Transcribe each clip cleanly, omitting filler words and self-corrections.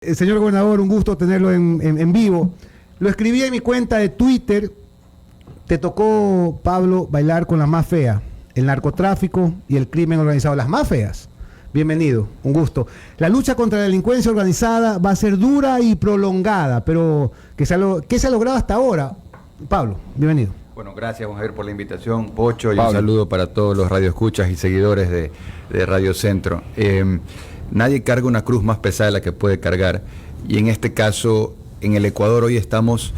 Señor gobernador, un gusto tenerlo en vivo. Lo escribí en mi cuenta de Twitter. Te tocó, Pablo, bailar con la más fea, el narcotráfico y el crimen organizado, las más feas. Bienvenido, un gusto. La lucha contra la delincuencia organizada va a ser dura y prolongada, pero ¿qué se ha logrado hasta ahora? Pablo, bienvenido. Bueno, gracias, Juan Javier, por la invitación, Pocho, y un saludo para todos los radioescuchas y seguidores de Radio Centro. Nadie carga una cruz más pesada de la que puede cargar, y en este caso, en el Ecuador hoy estamos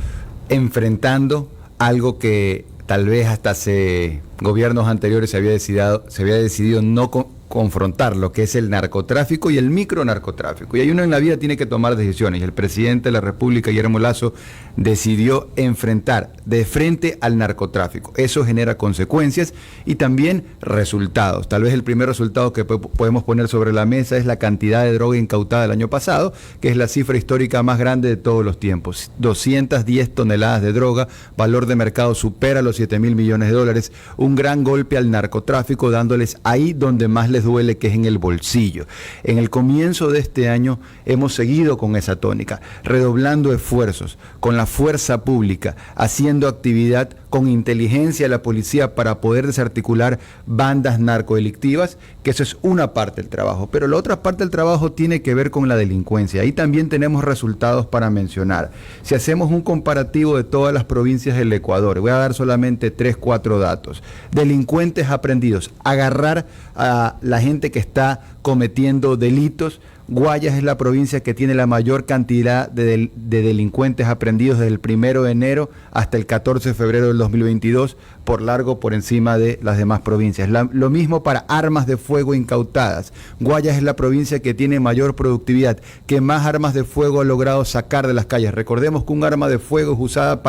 enfrentando algo que tal vez hasta hace gobiernos anteriores se había decidido no confrontar, lo que es el narcotráfico y el micronarcotráfico. Y ahí uno en la vida tiene que tomar decisiones, y el presidente de la República, Guillermo Lasso, decidió enfrentar de frente al narcotráfico. Eso genera consecuencias y también resultados. Tal vez el primer resultado que podemos poner sobre la mesa es la cantidad de droga incautada el año pasado, que es la cifra histórica más grande de todos los tiempos. 210 toneladas de droga, valor de mercado supera los 7.000 millones de dólares, un gran golpe al narcotráfico, dándoles ahí donde más les duele, que es en el bolsillo. En el comienzo de este año hemos seguido con esa tónica, redoblando esfuerzos con la fuerza pública, haciendo actividad con inteligencia de la policía para poder desarticular bandas narcodelictivas, que eso es una parte del trabajo, pero la otra parte del trabajo tiene que ver con la delincuencia. Ahí también tenemos resultados para mencionar. Si hacemos un comparativo de todas las provincias del Ecuador, voy a dar solamente 3, 4 datos. Delincuentes aprendidos, agarrar a la gente que está cometiendo delitos. Guayas es la provincia que tiene la mayor cantidad de delincuentes aprehendidos desde el 1 de enero hasta el 14 de febrero del 2022, por largo por encima de las demás provincias. Lo mismo para armas de fuego incautadas. Guayas es la provincia que tiene mayor productividad, que más armas de fuego ha logrado sacar de las calles. Recordemos que un arma de fuego es usada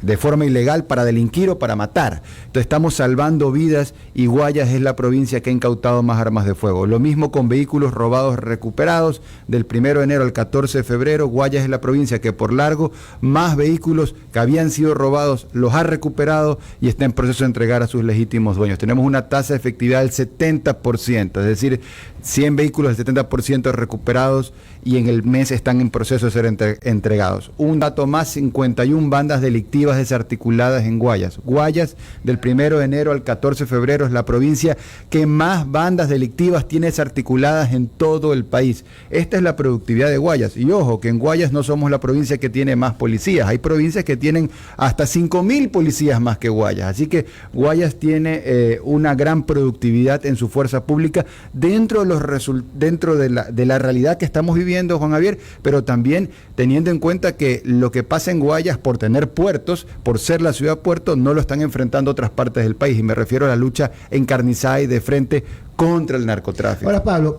de forma ilegal para delinquir o para matar. Entonces estamos salvando vidas, y Guayas es la provincia que ha incautado más armas de fuego. Lo mismo con vehículos robados recuperados. Del 1 de enero al 14 de febrero, Guayas es la provincia que por largo más vehículos que habían sido robados los ha recuperado y está en proceso de entregar a sus legítimos dueños. Tenemos una tasa de efectividad del 70%, es decir, 100 vehículos, el 70% recuperados, y en el mes están en proceso de ser entregados. Un dato más: 51 bandas delictivas desarticuladas en Guayas. Guayas, del 1 de enero al 14 de febrero, es la provincia que más bandas delictivas tiene desarticuladas en todo el país. Esta es la productividad de Guayas. Y ojo, que en Guayas no somos la provincia que tiene más policías. Hay provincias que tienen hasta 5.000 policías más que Guayas. Así que Guayas tiene una gran productividad en su fuerza pública dentro de la realidad que estamos viviendo, Juan Javier, pero también teniendo en cuenta que lo que pasa en Guayas, por tener puertos, por ser la ciudad puerto, no lo están enfrentando otras partes del país, y me refiero a la lucha encarnizada y de frente contra el narcotráfico. Ahora, Pablo,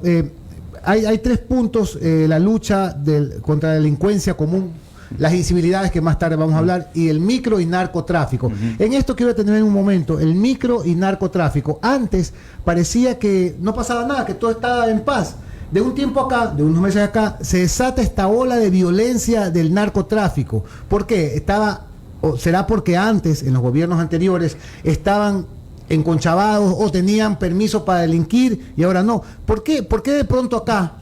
hay 3 puntos: la lucha contra la delincuencia común, las incivilidades, que más tarde vamos a hablar, y el micro y narcotráfico. En esto quiero detenerme un momento: el micro y narcotráfico. Antes parecía que no pasaba nada, que todo estaba en paz. De un tiempo acá, de unos meses acá, se desata esta ola de violencia del narcotráfico. ¿Por qué? ¿Será porque antes, en los gobiernos anteriores, estaban enconchavados o tenían permiso para delinquir y ahora no? ¿Por qué de pronto acá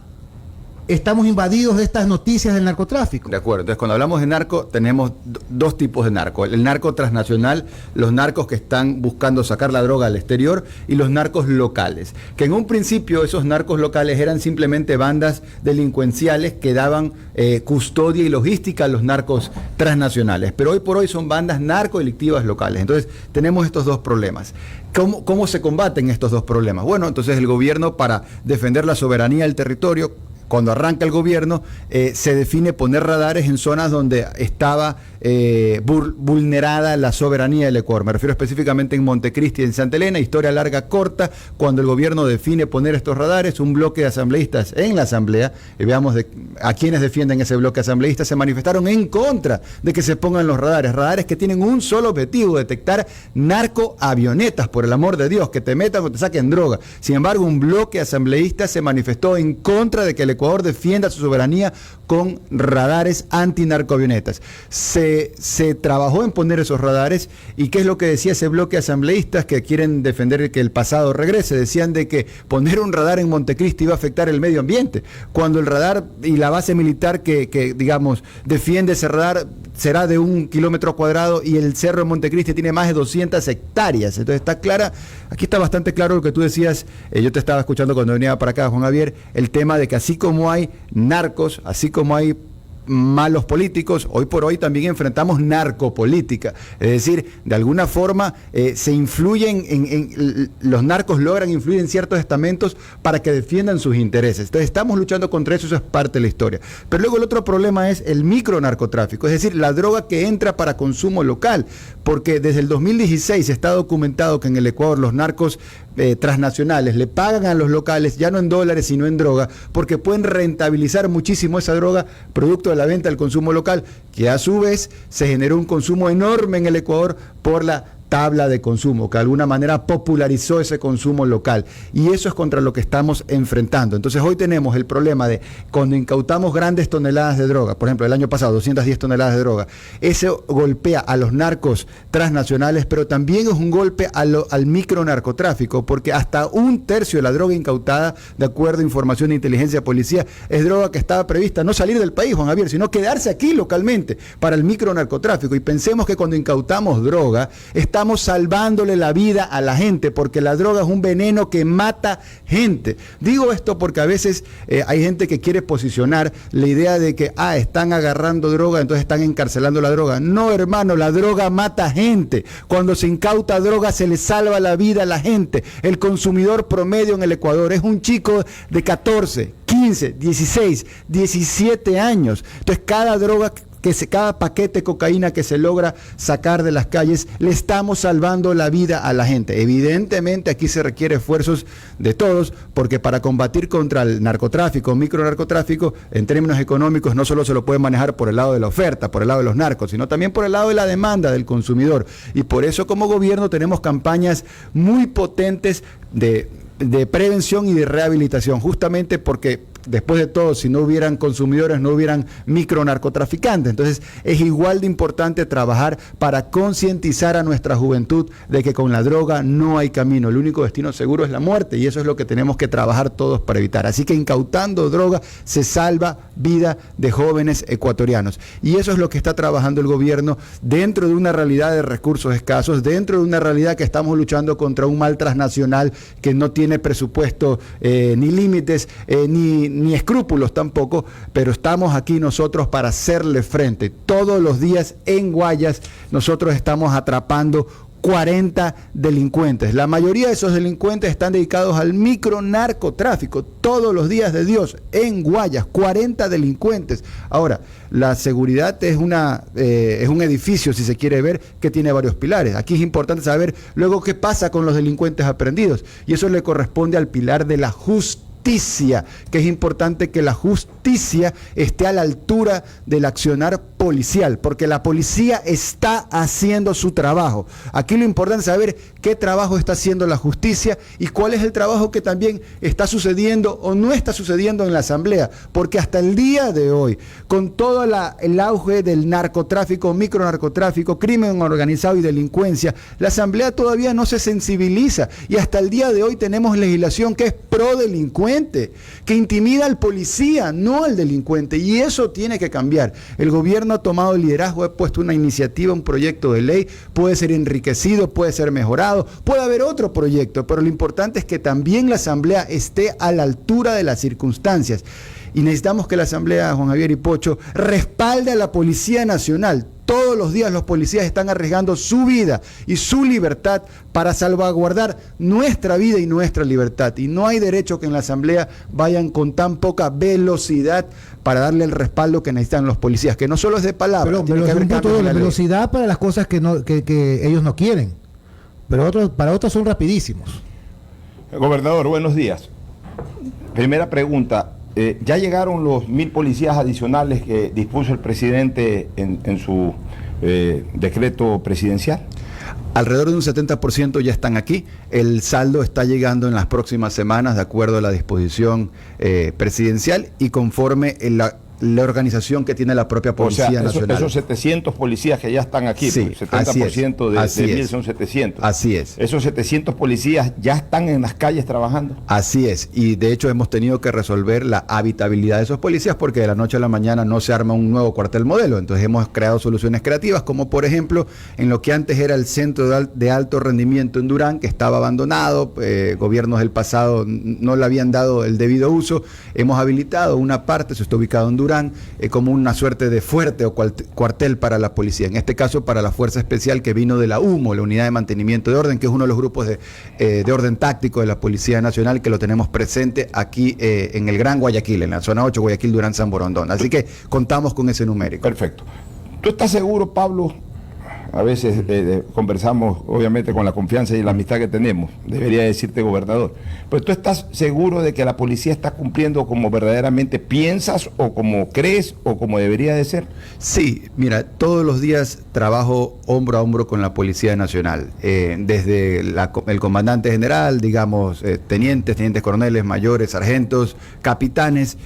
estamos invadidos de estas noticias del narcotráfico? De acuerdo. Entonces, cuando hablamos de narco, tenemos dos tipos de narco: el narco transnacional, los narcos que están buscando sacar la droga al exterior, y los narcos locales, que en un principio esos narcos locales eran simplemente bandas delincuenciales que daban custodia y logística a los narcos transnacionales, pero hoy por hoy son bandas narcodelictivas locales. Entonces tenemos estos dos problemas. ¿Cómo se combaten estos dos problemas? Bueno, entonces el gobierno, para defender la soberanía del territorio, cuando arranca el gobierno, se define poner radares en zonas donde estaba vulnerada la soberanía del Ecuador. Me refiero específicamente en Montecristi y en Santa Elena. Historia larga, corta: cuando el gobierno define poner estos radares, un bloque de asambleístas en la asamblea, veamos a quienes defienden ese bloque asambleísta, se manifestaron en contra de que se pongan los radares que tienen un solo objetivo: detectar narcoavionetas, por el amor de Dios, que te metan o te saquen droga. Sin embargo, un bloque asambleísta se manifestó en contra de que el Ecuador defienda su soberanía con radares antinarcoavionetas. Se trabajó en poner esos radares, y ¿qué es lo que decía ese bloque de asambleístas que quieren defender que el pasado regrese? Decían de que poner un radar en Montecristi iba a afectar el medio ambiente, cuando el radar y la base militar que digamos, defiende ese radar será de 1 kilómetro cuadrado, y el cerro de Montecristi tiene más de 200 hectáreas. Entonces aquí está bastante claro lo que tú decías. Yo te estaba escuchando cuando venía para acá, Juan Javier, el tema de que así como hay narcos, así como hay malos políticos, hoy por hoy también enfrentamos narcopolítica, es decir, de alguna forma se influyen los narcos logran influir en ciertos estamentos para que defiendan sus intereses. Entonces estamos luchando contra eso, eso es parte de la historia. Pero luego el otro problema es el micronarcotráfico, es decir, la droga que entra para consumo local, porque desde el 2016 está documentado que en el Ecuador los narcos transnacionales le pagan a los locales, ya no en dólares sino en droga, porque pueden rentabilizar muchísimo esa droga producto de la venta al consumo local, que a su vez se generó un consumo enorme en el Ecuador por la tabla de consumo, que de alguna manera popularizó ese consumo local, y eso es contra lo que estamos enfrentando. Entonces hoy tenemos el problema de cuando incautamos grandes toneladas de droga, por ejemplo el año pasado 210 toneladas de droga, eso golpea a los narcos transnacionales, pero también es un golpe al micronarcotráfico, porque hasta 1/3 de la droga incautada, de acuerdo a información de inteligencia policía, es droga que estaba prevista no salir del país, Juan Javier, sino quedarse aquí localmente para el micronarcotráfico. Y pensemos que cuando incautamos droga, estamos salvándole la vida a la gente, porque la droga es un veneno que mata gente. Digo esto porque a veces hay gente que quiere posicionar la idea de que están agarrando droga, entonces están encarcelando la droga. No, hermano, la droga mata gente. Cuando se incauta droga se le salva la vida a la gente. El consumidor promedio en el Ecuador es un chico de 14, 15, 16, 17 años. Entonces cada paquete de cocaína que se logra sacar de las calles, le estamos salvando la vida a la gente. Evidentemente aquí se requiere esfuerzos de todos, porque para combatir contra el narcotráfico, micronarcotráfico, en términos económicos no solo se lo puede manejar por el lado de la oferta, por el lado de los narcos, sino también por el lado de la demanda del consumidor. Y por eso como gobierno tenemos campañas muy potentes de prevención y de rehabilitación, justamente porque después de todo, si no hubieran consumidores, no hubieran micronarcotraficantes. Entonces es igual de importante trabajar para concientizar a nuestra juventud de que con la droga no hay camino, el único destino seguro es la muerte, y eso es lo que tenemos que trabajar todos para evitar. Así que incautando droga se salva vida de jóvenes ecuatorianos, y eso es lo que está trabajando el gobierno dentro de una realidad de recursos escasos, dentro de una realidad que estamos luchando contra un mal transnacional que no tiene presupuesto ni límites ni escrúpulos tampoco, pero estamos aquí nosotros para hacerle frente. Todos los días en Guayas nosotros estamos atrapando 40 delincuentes. La mayoría de esos delincuentes están dedicados al micronarcotráfico. Todos los días de Dios en Guayas, 40 delincuentes. Ahora, la seguridad es un edificio, si se quiere ver, que tiene varios pilares. Aquí es importante saber luego qué pasa con los delincuentes aprehendidos, y eso le corresponde al pilar de la justicia, que es importante que la justicia esté a la altura del accionar policial, porque la policía está haciendo su trabajo. Aquí lo importante es saber qué trabajo está haciendo la justicia y cuál es el trabajo que también está sucediendo o no está sucediendo en la Asamblea, porque hasta el día de hoy, con todo el auge del narcotráfico, micronarcotráfico, crimen organizado y delincuencia, la Asamblea todavía no se sensibiliza, y hasta el día de hoy tenemos legislación que es pro delincuente, que intimida al policía, no al delincuente, y eso tiene que cambiar. El gobierno ha tomado el liderazgo, ha puesto una iniciativa, un proyecto de ley, puede ser enriquecido, puede ser mejorado, puede haber otro proyecto, pero lo importante es que también la Asamblea esté a la altura de las circunstancias. Y necesitamos que la Asamblea, Juan Javier y Pocho, respalde a la Policía Nacional. Todos los días los policías están arriesgando su vida y su libertad para salvaguardar nuestra vida y nuestra libertad. Y no hay derecho que en la Asamblea vayan con tan poca velocidad para darle el respaldo que necesitan los policías, que no solo es de palabras. Pero es un punto de la velocidad para las cosas que ellos no quieren, pero para otros son rapidísimos. Gobernador, buenos días. Primera pregunta. ¿Ya llegaron los 1.000 policías adicionales que dispuso el presidente en su decreto presidencial? Alrededor de un 70% ya están aquí. El saldo está llegando en las próximas semanas de acuerdo a la disposición presidencial y conforme la organización que tiene la propia Policía Nacional. Esos 700 policías que ya están aquí, sí, pues, 70% de 1000 son 700. Así es. Esos 700 policías ya están en las calles trabajando. Así es, y de hecho hemos tenido que resolver la habitabilidad de esos policías porque de la noche a la mañana no se arma un nuevo cuartel modelo. Entonces hemos creado soluciones creativas, como por ejemplo en lo que antes era el centro de alto rendimiento en Durán, que estaba abandonado, gobiernos del pasado no le habían dado el debido uso. Hemos habilitado una parte, se está ubicado en Durán, como una suerte de fuerte o cuartel para la policía, en este caso para la Fuerza Especial que vino de la UMO, la Unidad de Mantenimiento de Orden, que es uno de los grupos de orden táctico de la Policía Nacional, que lo tenemos presente aquí en el Gran Guayaquil, en la zona 8, Guayaquil, Durán, San Borondón. Así que contamos con ese numérico. Perfecto. ¿Tú estás seguro, Pablo? A veces conversamos, obviamente, con la confianza y la amistad que tenemos, debería decirte, gobernador. Pero ¿tú estás seguro de que la policía está cumpliendo como verdaderamente piensas o como crees o como debería de ser? Sí, mira, todos los días trabajo hombro a hombro con la Policía Nacional, desde el comandante general, digamos, tenientes coroneles, mayores, sargentos, capitanes,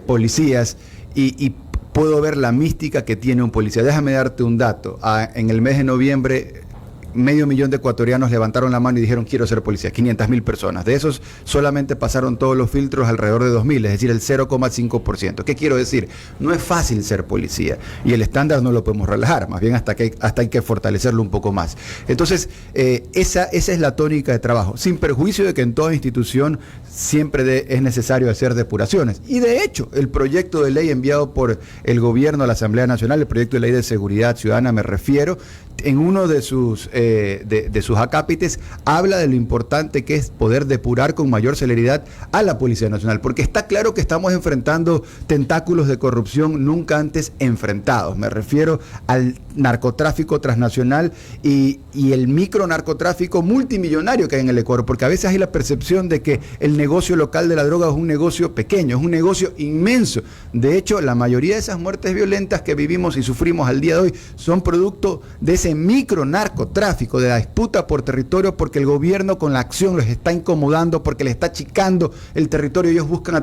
policías, y puedo ver la mística que tiene un policía. Déjame darte un dato. En el mes de noviembre, 500,000 de ecuatorianos levantaron la mano y dijeron quiero ser policía, 500,000 personas. De esos solamente pasaron todos los filtros alrededor de 2,000, es decir, el 0,5%. ¿Qué quiero decir? No es fácil ser policía y el estándar no lo podemos relajar, más bien hasta hay que fortalecerlo un poco más. Entonces, esa es la tónica de trabajo, sin perjuicio de que en toda institución siempre es necesario hacer depuraciones. Y de hecho, el proyecto de ley enviado por el gobierno a la Asamblea Nacional, el proyecto de ley de seguridad ciudadana me refiero, en uno de sus acápites habla de lo importante que es poder depurar con mayor celeridad a la Policía Nacional, porque está claro que estamos enfrentando tentáculos de corrupción nunca antes enfrentados. Me refiero al narcotráfico transnacional y el micronarcotráfico multimillonario que hay en el Ecuador, porque a veces hay la percepción de que el negocio local de la droga es un negocio pequeño, es un negocio inmenso. De hecho, la mayoría de esas muertes violentas que vivimos y sufrimos al día de hoy son producto de ese micronarcotráfico, de la disputa por territorio, porque el gobierno con la acción los está incomodando, porque les está achicando el territorio. Ellos buscan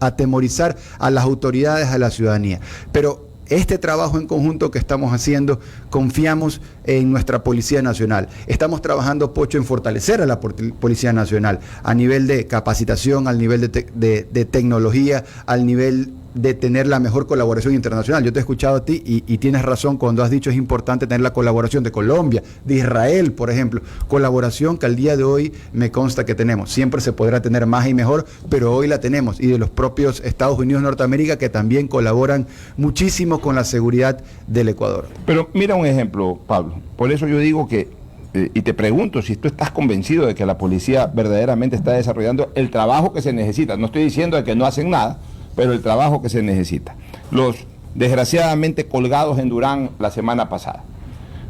atemorizar a las autoridades, a la ciudadanía. Pero este trabajo en conjunto que estamos haciendo, confiamos en nuestra Policía Nacional. Estamos trabajando, Pocho, en fortalecer a la Policía Nacional a nivel de capacitación, al nivel de tecnología, al nivel de tener la mejor colaboración internacional. Yo te he escuchado a ti y tienes razón cuando has dicho es importante tener la colaboración de Colombia, de Israel, por ejemplo. Colaboración que al día de hoy me consta que tenemos. Siempre se podrá tener más y mejor, pero hoy la tenemos. Y de los propios Estados Unidos de Norteamérica, que también colaboran muchísimo con la seguridad del Ecuador. Pero mira un ejemplo, Pablo. Por eso yo digo que, y te pregunto si tú estás convencido de que la policía verdaderamente está desarrollando el trabajo que se necesita. No estoy diciendo de que no hacen nada, pero el trabajo que se necesita. Los desgraciadamente colgados en Durán la semana pasada.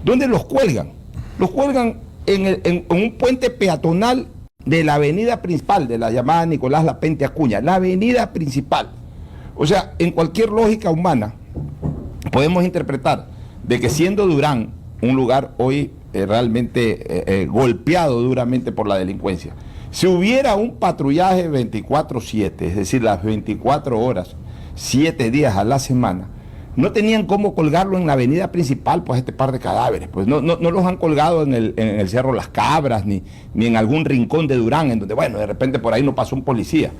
¿Dónde los cuelgan? Los cuelgan en un puente peatonal de la avenida principal, de la llamada Nicolás Lapente Acuña, la avenida principal. O sea, en cualquier lógica humana, podemos interpretar de que siendo Durán un lugar hoy realmente golpeado duramente por la delincuencia, si hubiera un patrullaje 24/7, es decir, las 24 horas, 7 días a la semana, no tenían cómo colgarlo en la avenida principal, pues este par de cadáveres, pues no los han colgado en el Cerro Las Cabras, ni en algún rincón de Durán, en donde, bueno, de repente por ahí no pasó un policía.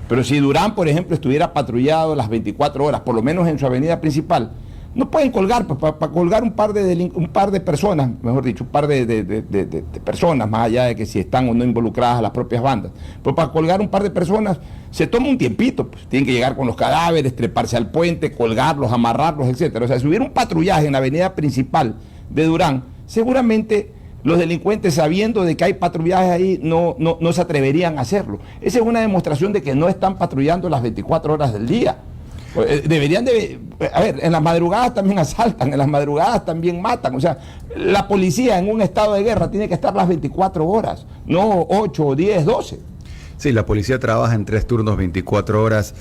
Pero si Durán, por ejemplo, estuviera patrullado las 24 horas, por lo menos en su avenida principal, no pueden colgar, pues para colgar un par de personas, mejor dicho, un par de personas, más allá de que si están o no involucradas a las propias bandas. Pero para colgar un par de personas se toma un tiempito, pues tienen que llegar con los cadáveres, treparse al puente, colgarlos, amarrarlos, etcétera. O sea, si hubiera un patrullaje en la avenida principal de Durán, seguramente los delincuentes, sabiendo de que hay patrullajes ahí, no se atreverían a hacerlo. Esa es una demostración de que no están patrullando las 24 horas del día. Deberían a ver, en las madrugadas también asaltan, en las madrugadas también matan. O sea, la policía en un estado de guerra tiene que estar las 24 horas, no 8, 10, 12. Sí, la policía trabaja en 3 turnos, 24 horas,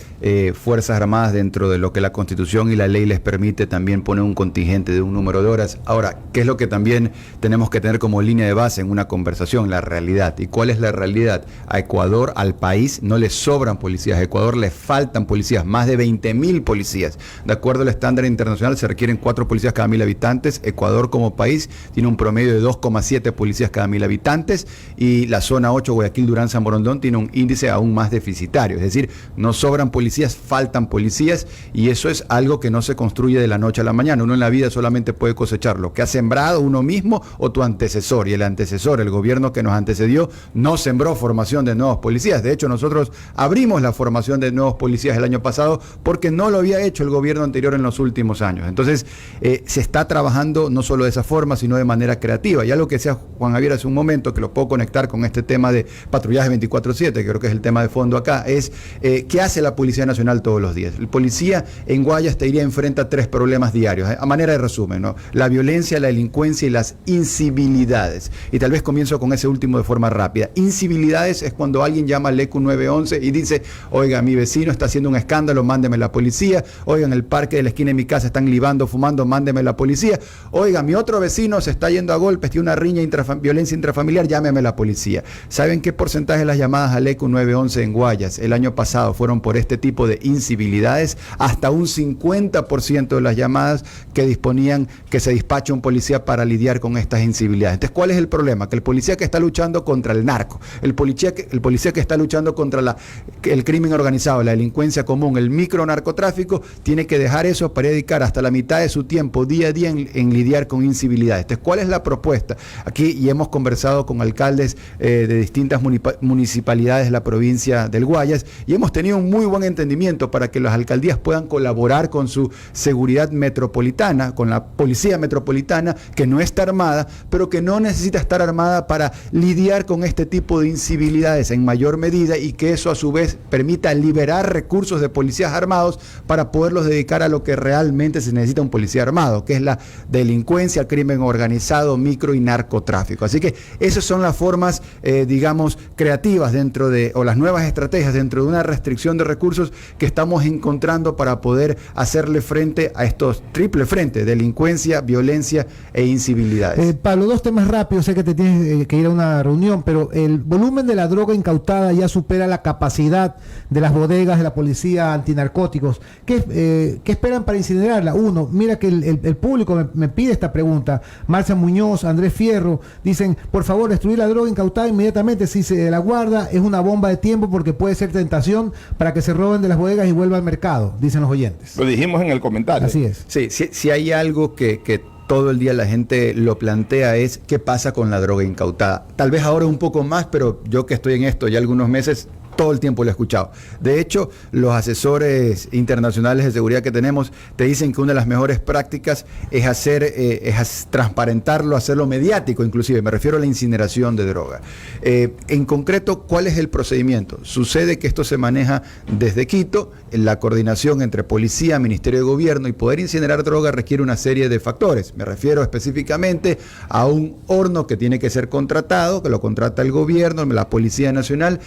Fuerzas Armadas dentro de lo que la Constitución y la ley les permite también poner un contingente de un número de horas. Ahora, ¿qué es lo que también tenemos que tener como línea de base en una conversación? La realidad. ¿Y cuál es la realidad? A Ecuador, al país, no le sobran policías. A Ecuador le faltan policías, más de 20.000 policías. De acuerdo al estándar internacional, se requieren 4 policías cada 1.000 habitantes. Ecuador como país tiene un promedio de 2,7 policías cada 1.000 habitantes y la zona 8, Guayaquil, Durán, San Borondón, tiene un índice aún más deficitario. Es decir, no sobran policías, faltan policías y eso es algo que no se construye de la noche a la mañana. Uno en la vida solamente puede cosechar lo que ha sembrado uno mismo o tu antecesor. Y el antecesor, el gobierno que nos antecedió, no sembró formación de nuevos policías. De hecho, nosotros abrimos la formación de nuevos policías el año pasado porque no lo había hecho el gobierno anterior en los últimos años. Entonces, se está trabajando no solo de esa forma, sino de manera creativa. Y algo que decía Juan Javier hace un momento, que lo puedo conectar con este tema de patrullaje 24/7, que creo que es el tema de fondo acá, es ¿qué hace la Policía Nacional todos los días? El policía en Guayas, te diría, enfrenta 3 problemas diarios, a manera de resumen, ¿no? La violencia, la delincuencia y las incivilidades. Y tal vez comienzo con ese último de forma rápida. Incivilidades es cuando alguien llama al ECU 911 y dice, oiga, mi vecino está haciendo un escándalo, mándeme la policía. Oiga, en el parque de la esquina de mi casa están libando, fumando, mándeme la policía. Oiga, mi otro vecino se está yendo a golpes, tiene una riña, violencia intrafamiliar, llámeme la policía. ¿Saben qué porcentaje de las llamadas al ECU 911 en Guayas el año pasado fueron por este tipo de incivilidades? Hasta un 50% de las llamadas que disponían que se despache un policía para lidiar con estas incivilidades. Entonces, ¿cuál es el problema? Que el policía que está luchando contra el narco, el policía que está luchando contra el crimen organizado, la delincuencia común, el micronarcotráfico, tiene que dejar eso para dedicar hasta la mitad de su tiempo, día a día, en lidiar con incivilidades. Entonces, ¿cuál es la propuesta? Aquí, y hemos conversado con alcaldes de distintas municipalidades de la provincia del Guayas, y hemos tenido un muy buen entendimiento para que las alcaldías puedan colaborar con su seguridad metropolitana, con la policía metropolitana, que no está armada, pero que no necesita estar armada para lidiar con este tipo de incivilidades en mayor medida, y que eso a su vez permita liberar recursos de policías armados para poderlos dedicar a lo que realmente se necesita un policía armado, que es la delincuencia, crimen organizado, micro y narcotráfico. Así que esas son las formas, digamos, creativas dentro de, o las nuevas estrategias dentro de una restricción de recursos que estamos encontrando para poder hacerle frente a estos triple frente: delincuencia, violencia e incivilidades. Pablo, 2 temas rápidos, sé que te tienes que ir a una reunión, pero el volumen de la droga incautada ya supera la capacidad de las bodegas de la policía antinarcóticos. ¿Qué esperan para incinerarla? Uno, mira que el público me pide esta pregunta. Marcia Muñoz, Andrés Fierro, dicen, por favor, destruir la droga incautada inmediatamente. Si se la guarda, es una bomba de tiempo porque puede ser tentación para que se roben de las bodegas y vuelva al mercado, dicen los oyentes. Lo dijimos en el comentario. Así es. Sí, si hay algo que todo el día la gente lo plantea es qué pasa con la droga incautada. Tal vez ahora un poco más, pero yo que estoy en esto ya algunos meses, todo el tiempo lo he escuchado. De hecho, los asesores internacionales de seguridad que tenemos te dicen que una de las mejores prácticas es transparentarlo, hacerlo mediático, inclusive. Me refiero a la incineración de droga. En concreto, ¿cuál es el procedimiento? Sucede que esto se maneja desde Quito, en la coordinación entre policía, Ministerio de Gobierno, y poder incinerar droga requiere una serie de factores. Me refiero específicamente a un horno que tiene que ser contratado, que lo contrata el gobierno, la Policía Nacional,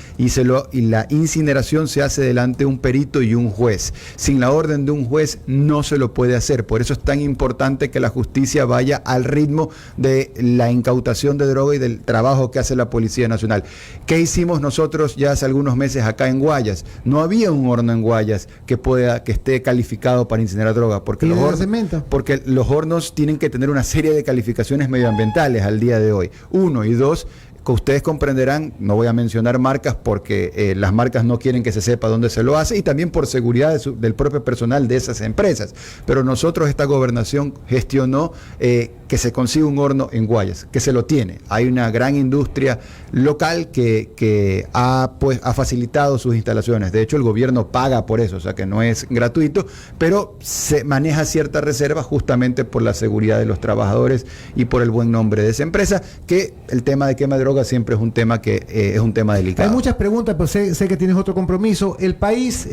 y la incineración se hace delante de un perito y un juez. Sin la orden de un juez no se lo puede hacer. Por eso es tan importante que la justicia vaya al ritmo de la incautación de droga y del trabajo que hace la Policía Nacional. ¿Qué hicimos nosotros ya hace algunos meses acá en Guayas? No había un horno en Guayas que esté calificado para incinerar droga, porque los hornos tienen que tener una serie de calificaciones medioambientales al día de hoy. 1 y 2, que ustedes comprenderán, no voy a mencionar marcas porque las marcas no quieren que se sepa dónde se lo hace, y también por seguridad del propio personal de esas empresas. Pero nosotros, esta gobernación gestionó que se consiga un horno en Guayas, que se lo tiene. Hay una gran industria local que ha facilitado sus instalaciones. De hecho, el gobierno paga por eso, o sea que no es gratuito, pero se maneja cierta reserva justamente por la seguridad de los trabajadores y por el buen nombre de esa empresa, que el tema de quema de droga siempre es un tema que es un tema delicado. Hay muchas preguntas, pero sé que tienes otro compromiso. El país,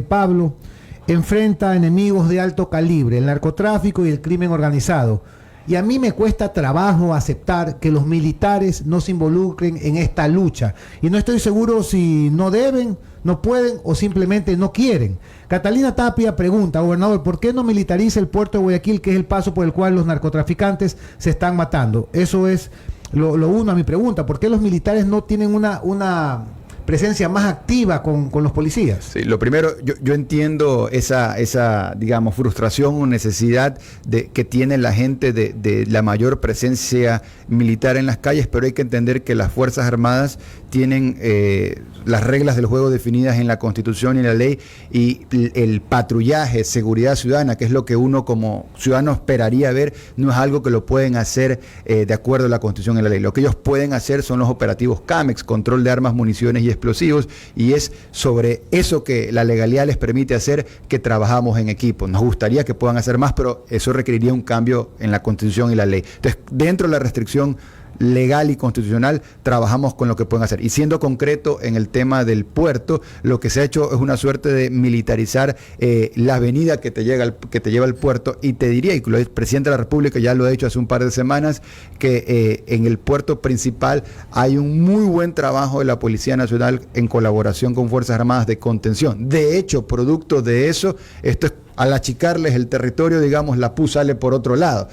Pablo, enfrenta enemigos de alto calibre, el narcotráfico y el crimen organizado. Y a mí me cuesta trabajo aceptar que los militares no se involucren en esta lucha. Y no estoy seguro si no deben, no pueden o simplemente no quieren. Catalina Tapia pregunta, gobernador, ¿por qué no militariza el puerto de Guayaquil, que es el paso por el cual los narcotraficantes se están matando? Eso es lo uno a mi pregunta. ¿Por qué los militares no tienen una presencia más activa con los policías? Sí, lo primero, yo entiendo esa, digamos, frustración o necesidad que tiene la gente de la mayor presencia militar en las calles, pero hay que entender que las Fuerzas Armadas tienen las reglas del juego definidas en la Constitución y en la ley, y el patrullaje, seguridad ciudadana, que es lo que uno como ciudadano esperaría ver, no es algo que lo pueden hacer de acuerdo a la Constitución y la ley. Lo que ellos pueden hacer son los operativos CAMEX, control de armas, municiones y explosivos, y es sobre eso que la legalidad les permite hacer que trabajamos en equipo. Nos gustaría que puedan hacer más, pero eso requeriría un cambio en la Constitución y la ley. Entonces, dentro de la restricción legal y constitucional, trabajamos con lo que pueden hacer. Y siendo concreto en el tema del puerto, lo que se ha hecho es una suerte de militarizar la avenida que te lleva al puerto, y te diría, y el presidente de la República ya lo ha hecho hace un par de semanas, que en el puerto principal hay un muy buen trabajo de la Policía Nacional en colaboración con Fuerzas Armadas de contención. De hecho, producto de eso, esto es, al achicarles el territorio, digamos, la PU sale por otro lado.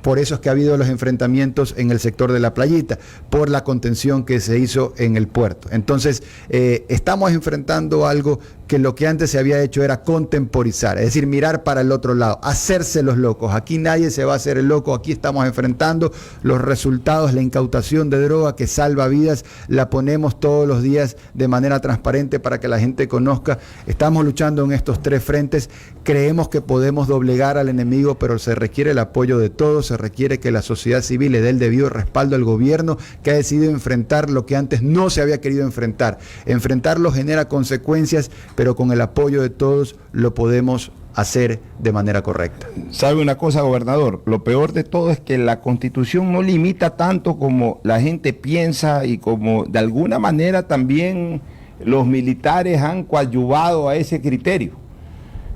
Por eso es que ha habido los enfrentamientos en el sector de la Playita, por la contención que se hizo en el puerto. Entonces, estamos enfrentando algo que lo que antes se había hecho era contemporizar, es decir, mirar para el otro lado, hacerse los locos. Aquí nadie se va a hacer el loco, aquí estamos enfrentando los resultados, la incautación de droga que salva vidas, la ponemos todos los días de manera transparente para que la gente conozca. Estamos luchando en estos tres frentes, creemos que podemos doblegar al enemigo, pero se requiere el apoyo de todos, se requiere que la sociedad civil le dé el debido respaldo al gobierno, que ha decidido enfrentar lo que antes no se había querido enfrentar. Enfrentarlo genera consecuencias, pero con el apoyo de todos lo podemos hacer de manera correcta. ¿Sabe una cosa, gobernador? Lo peor de todo es que la Constitución no limita tanto como la gente piensa, y como de alguna manera también los militares han coadyuvado a ese criterio.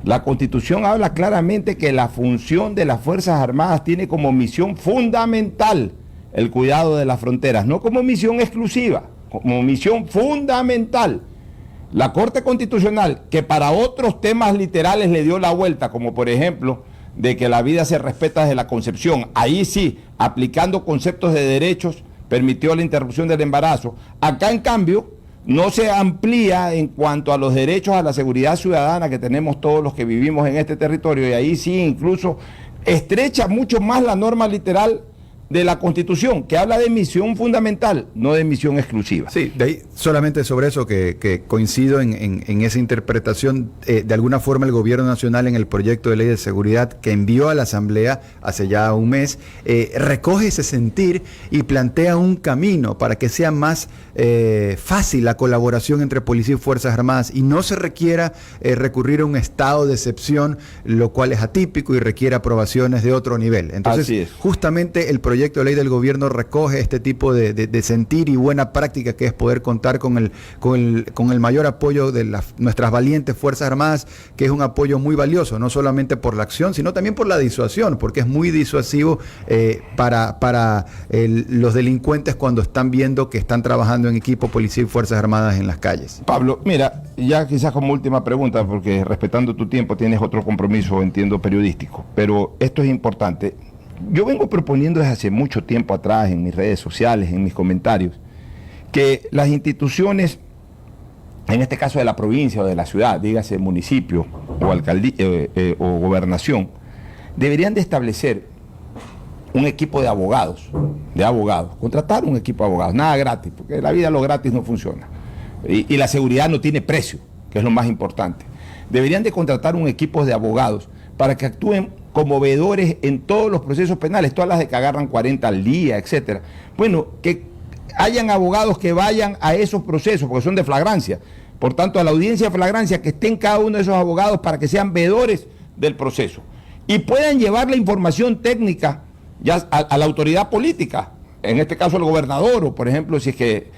La Constitución habla claramente que la función de las Fuerzas Armadas tiene como misión fundamental el cuidado de las fronteras, no como misión exclusiva, como misión fundamental. La Corte Constitucional, que para otros temas literales le dio la vuelta, como por ejemplo de que la vida se respeta desde la concepción, ahí sí, aplicando conceptos de derechos, permitió la interrupción del embarazo. Acá, en cambio, no se amplía en cuanto a los derechos a la seguridad ciudadana que tenemos todos los que vivimos en este territorio, y ahí sí incluso estrecha mucho más la norma literal de la Constitución, que habla de misión fundamental, no de misión exclusiva. Sí, de ahí solamente sobre eso que coincido en esa interpretación. De alguna forma el Gobierno Nacional, en el proyecto de ley de seguridad que envió a la Asamblea hace ya un mes, recoge ese sentir y plantea un camino para que sea más fácil la colaboración entre policía y Fuerzas Armadas, y no se requiera recurrir a un estado de excepción, lo cual es atípico y requiere aprobaciones de otro nivel. Entonces, justamente el proyecto de ley del gobierno recoge este tipo de sentir y buena práctica, que es poder contar con el mayor apoyo de nuestras valientes Fuerzas Armadas, que es un apoyo muy valioso, no solamente por la acción, sino también por la disuasión, porque es muy disuasivo para los delincuentes cuando están viendo que están trabajando en equipo policía y Fuerzas Armadas en las calles. Pablo, mira, ya quizás como última pregunta, porque respetando tu tiempo tienes otro compromiso, entiendo, periodístico, pero esto es importante. Yo vengo proponiendo desde hace mucho tiempo atrás en mis redes sociales, en mis comentarios, que las instituciones, en este caso de la provincia o de la ciudad, dígase municipio o alcaldía o gobernación, deberían de establecer un equipo de abogados, contratar un equipo de abogados, nada gratis, porque la vida lo gratis no funciona, y la seguridad no tiene precio, que es lo más importante. Deberían de contratar un equipo de abogados para que actúen como veedores en todos los procesos penales, todas las de que agarran 40 al día, etcétera. Bueno, que hayan abogados que vayan a esos procesos, porque son de flagrancia. Por tanto, a la audiencia de flagrancia, que estén cada uno de esos abogados para que sean veedores del proceso y puedan llevar la información técnica ya a la autoridad política, en este caso al gobernador, o por ejemplo, si es que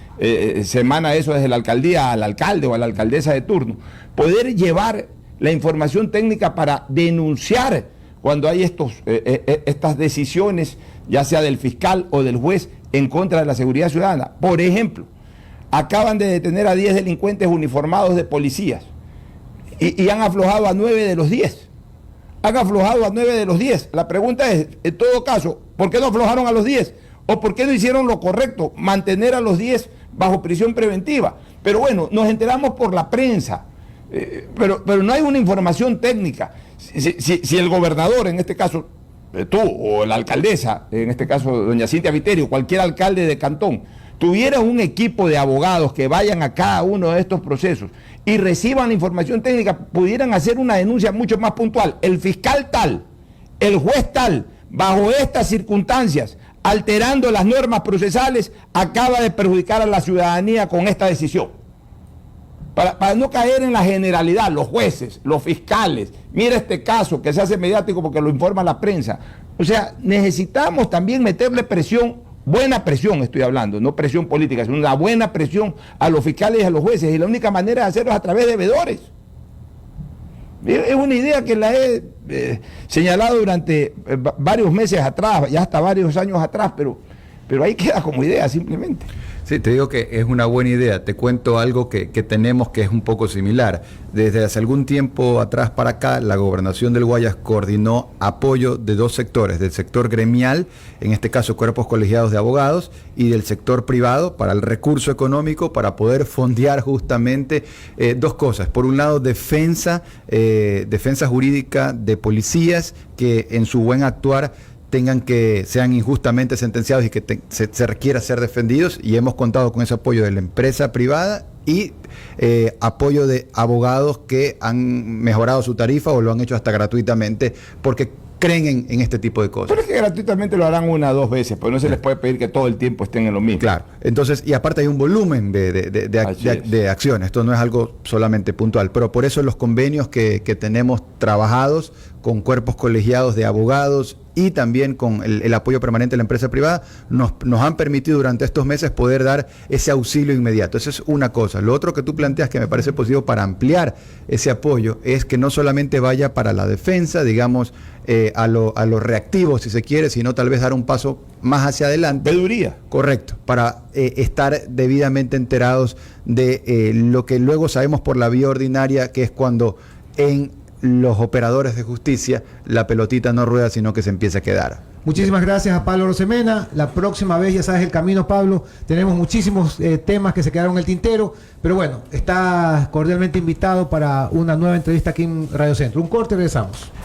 se emana eso desde la alcaldía al alcalde o a la alcaldesa de turno, poder llevar la información técnica para denunciar cuando hay estas decisiones, ya sea del fiscal o del juez, en contra de la seguridad ciudadana. Por ejemplo, acaban de detener a 10 delincuentes uniformados de policías y han aflojado a 9 de los 10. Han aflojado a 9 de los 10. La pregunta es, en todo caso, ¿por qué no aflojaron a los 10? ¿O por qué no hicieron lo correcto, mantener a los 10 bajo prisión preventiva? Pero bueno, nos enteramos por la prensa, pero no hay una información técnica. Si el gobernador, en este caso tú, o la alcaldesa, en este caso doña Cintia Viterio, cualquier alcalde de cantón, tuviera un equipo de abogados que vayan a cada uno de estos procesos y reciban la información técnica, pudieran hacer una denuncia mucho más puntual. El fiscal tal, el juez tal, bajo estas circunstancias, alterando las normas procesales, acaba de perjudicar a la ciudadanía con esta decisión. Para no caer en la generalidad, los jueces, los fiscales, mira este caso que se hace mediático porque lo informa la prensa. O sea, necesitamos también meterle presión, buena presión estoy hablando, no presión política, sino una buena presión a los fiscales y a los jueces, y la única manera de hacerlo es a través de veedores. Es una idea que la he señalado durante varios meses atrás, ya hasta varios años atrás, pero ahí queda como idea simplemente. Sí, te digo que es una buena idea. Te cuento algo que tenemos que es un poco similar. Desde hace algún tiempo atrás para acá, la Gobernación del Guayas coordinó apoyo de dos sectores, del sector gremial, en este caso cuerpos colegiados de abogados, y del sector privado para el recurso económico, para poder fondear justamente dos cosas. Por un lado, defensa jurídica de policías que en su buen actuar sean injustamente sentenciados y que se requiera ser defendidos, y hemos contado con ese apoyo de la empresa privada y apoyo de abogados que han mejorado su tarifa o lo han hecho hasta gratuitamente porque creen en este tipo de cosas. Pero es que gratuitamente lo harán 1 o 2 veces, pues no se les puede pedir que todo el tiempo estén en lo mismo. Claro, entonces, y aparte hay un volumen de acciones, esto no es algo solamente puntual, pero por eso los convenios que tenemos trabajados con cuerpos colegiados de abogados y también con el apoyo permanente de la empresa privada, nos han permitido durante estos meses poder dar ese auxilio inmediato. Eso es una cosa. Lo otro que tú planteas que me parece positivo para ampliar ese apoyo es que no solamente vaya para la defensa, digamos, a lo reactivo, si se quiere, sino tal vez dar un paso más hacia adelante. Veeduría. Correcto, para estar debidamente enterados de lo que luego sabemos por la vía ordinaria, que es cuando en los operadores de justicia la pelotita no rueda, sino que se empieza a quedar. Muchísimas gracias a Pablo Rosemena. La próxima vez, ya sabes el camino, Pablo. Tenemos muchísimos temas que se quedaron en el tintero, pero bueno, estás cordialmente invitado para una nueva entrevista aquí en Radio Centro. Un corte, regresamos.